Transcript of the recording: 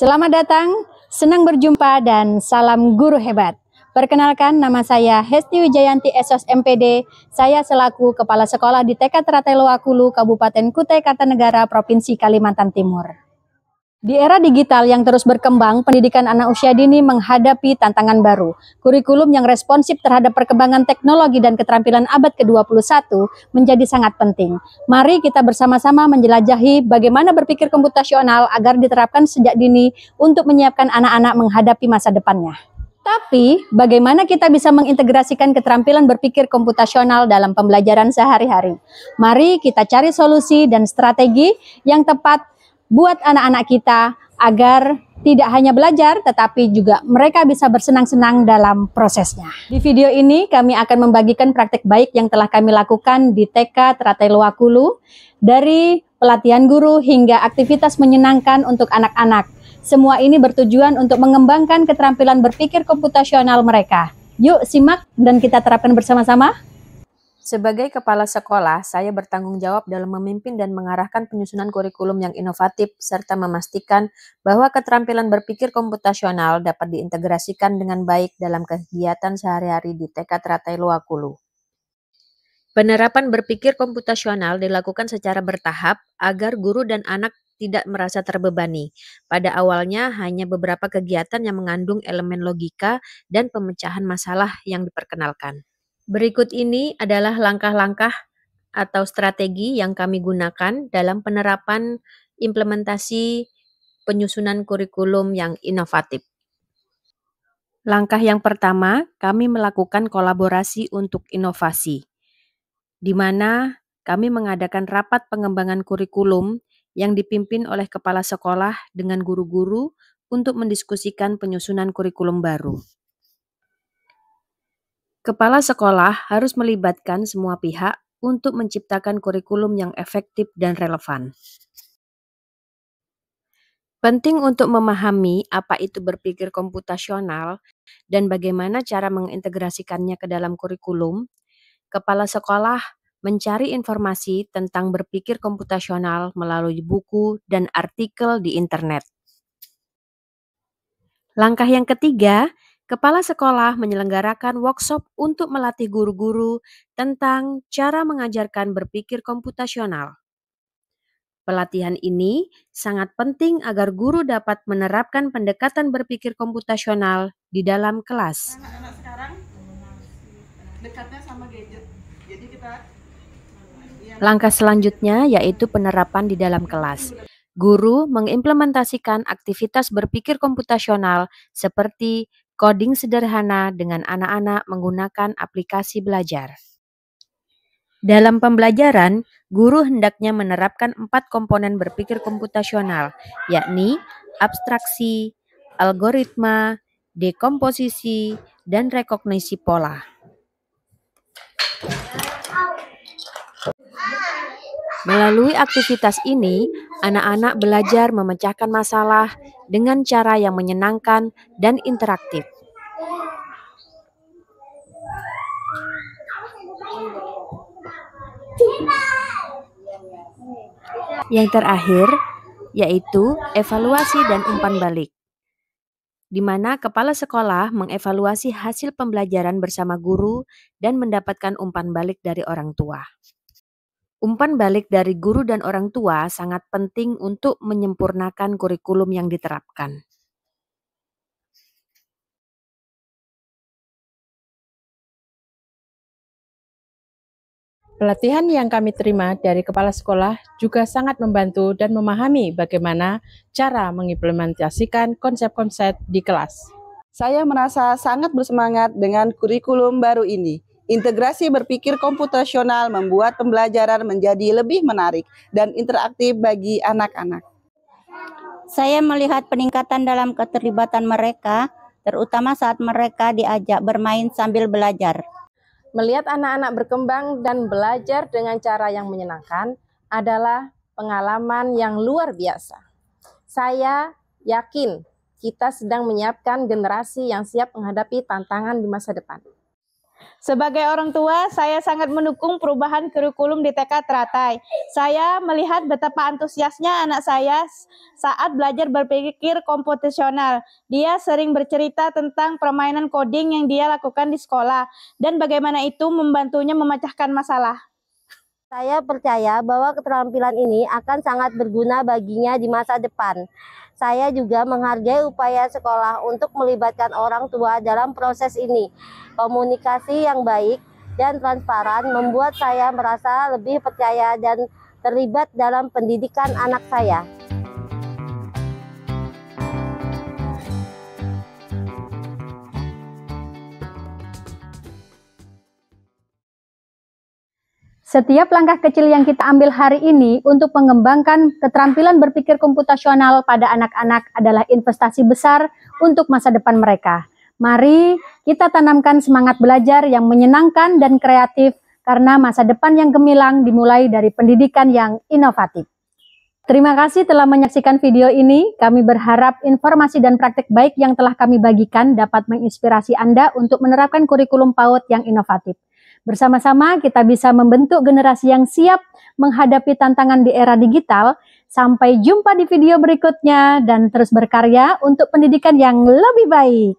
Selamat datang, senang berjumpa dan salam guru hebat. Perkenalkan, nama saya Hesti Wijayanti SOS MPD. Saya selaku Kepala Sekolah di TK Teratai Loakulu, Kabupaten Kutai Kartanegara, Provinsi Kalimantan Timur. Di era digital yang terus berkembang, pendidikan anak usia dini menghadapi tantangan baru. Kurikulum yang responsif terhadap perkembangan teknologi dan keterampilan abad ke-21 menjadi sangat penting. Mari kita bersama-sama menjelajahi bagaimana berpikir komputasional agar diterapkan sejak dini untuk menyiapkan anak-anak menghadapi masa depannya. Tapi, bagaimana kita bisa mengintegrasikan keterampilan berpikir komputasional dalam pembelajaran sehari-hari? Mari kita cari solusi dan strategi yang tepat buat anak-anak kita agar tidak hanya belajar, tetapi juga mereka bisa bersenang-senang dalam prosesnya. Di video ini kami akan membagikan praktek baik yang telah kami lakukan di TK Teratai Loakulu, dari pelatihan guru hingga aktivitas menyenangkan untuk anak-anak. Semua ini bertujuan untuk mengembangkan keterampilan berpikir komputasional mereka. Yuk simak dan kita terapkan bersama-sama. Sebagai kepala sekolah, saya bertanggung jawab dalam memimpin dan mengarahkan penyusunan kurikulum yang inovatif, serta memastikan bahwa keterampilan berpikir komputasional dapat diintegrasikan dengan baik dalam kegiatan sehari-hari di TK Teratai Loakulu. Penerapan berpikir komputasional dilakukan secara bertahap agar guru dan anak tidak merasa terbebani. Pada awalnya hanya beberapa kegiatan yang mengandung elemen logika dan pemecahan masalah yang diperkenalkan. Berikut ini adalah langkah-langkah atau strategi yang kami gunakan dalam penerapan implementasi penyusunan kurikulum yang inovatif. Langkah yang pertama, kami melakukan kolaborasi untuk inovasi, di mana kami mengadakan rapat pengembangan kurikulum yang dipimpin oleh kepala sekolah dengan guru-guru untuk mendiskusikan penyusunan kurikulum baru. Kepala sekolah harus melibatkan semua pihak untuk menciptakan kurikulum yang efektif dan relevan. Penting untuk memahami apa itu berpikir komputasional dan bagaimana cara mengintegrasikannya ke dalam kurikulum. Kepala sekolah mencari informasi tentang berpikir komputasional melalui buku dan artikel di internet. Langkah yang ketiga, kepala sekolah menyelenggarakan workshop untuk melatih guru-guru tentang cara mengajarkan berpikir komputasional. Pelatihan ini sangat penting agar guru dapat menerapkan pendekatan berpikir komputasional di dalam kelas. Anak-anak sekarang dekatnya sama gadget. Jadi Langkah selanjutnya yaitu penerapan di dalam kelas. Guru mengimplementasikan aktivitas berpikir komputasional seperti coding sederhana dengan anak-anak menggunakan aplikasi belajar. Dalam pembelajaran, guru hendaknya menerapkan 4 komponen berpikir komputasional, yakni abstraksi, algoritma, dekomposisi, dan rekognisi pola. Melalui aktivitas ini, anak-anak belajar memecahkan masalah dengan cara yang menyenangkan dan interaktif. Yang terakhir, yaitu evaluasi dan umpan balik, di mana kepala sekolah mengevaluasi hasil pembelajaran bersama guru dan mendapatkan umpan balik dari orang tua. Umpan balik dari guru dan orang tua sangat penting untuk menyempurnakan kurikulum yang diterapkan. Pelatihan yang kami terima dari kepala sekolah juga sangat membantu dan memahami bagaimana cara mengimplementasikan konsep-konsep di kelas. saya merasa sangat bersemangat dengan kurikulum baru ini. Integrasi berpikir komputasional membuat pembelajaran menjadi lebih menarik dan interaktif bagi anak-anak. Saya melihat peningkatan dalam keterlibatan mereka, terutama saat mereka diajak bermain sambil belajar. Melihat anak-anak berkembang dan belajar dengan cara yang menyenangkan adalah pengalaman yang luar biasa. Saya yakin kita sedang menyiapkan generasi yang siap menghadapi tantangan di masa depan. Sebagai orang tua, saya sangat mendukung perubahan kurikulum di TK Teratai. Saya melihat betapa antusiasnya anak saya saat belajar berpikir komputasional. Dia sering bercerita tentang permainan coding yang dia lakukan di sekolah dan bagaimana itu membantunya memecahkan masalah. Saya percaya bahwa keterampilan ini akan sangat berguna baginya di masa depan. Saya juga menghargai upaya sekolah untuk melibatkan orang tua dalam proses ini. Komunikasi yang baik dan transparan membuat saya merasa lebih percaya dan terlibat dalam pendidikan anak saya. Setiap langkah kecil yang kita ambil hari ini untuk mengembangkan keterampilan berpikir komputasional pada anak-anak adalah investasi besar untuk masa depan mereka. Mari kita tanamkan semangat belajar yang menyenangkan dan kreatif karena masa depan yang gemilang dimulai dari pendidikan yang inovatif. Terima kasih telah menyaksikan video ini. Kami berharap informasi dan praktik baik yang telah kami bagikan dapat menginspirasi Anda untuk menerapkan kurikulum PAUD yang inovatif. Bersama-sama kita bisa membentuk generasi yang siap menghadapi tantangan di era digital. Sampai jumpa di video berikutnya dan terus berkarya untuk pendidikan yang lebih baik.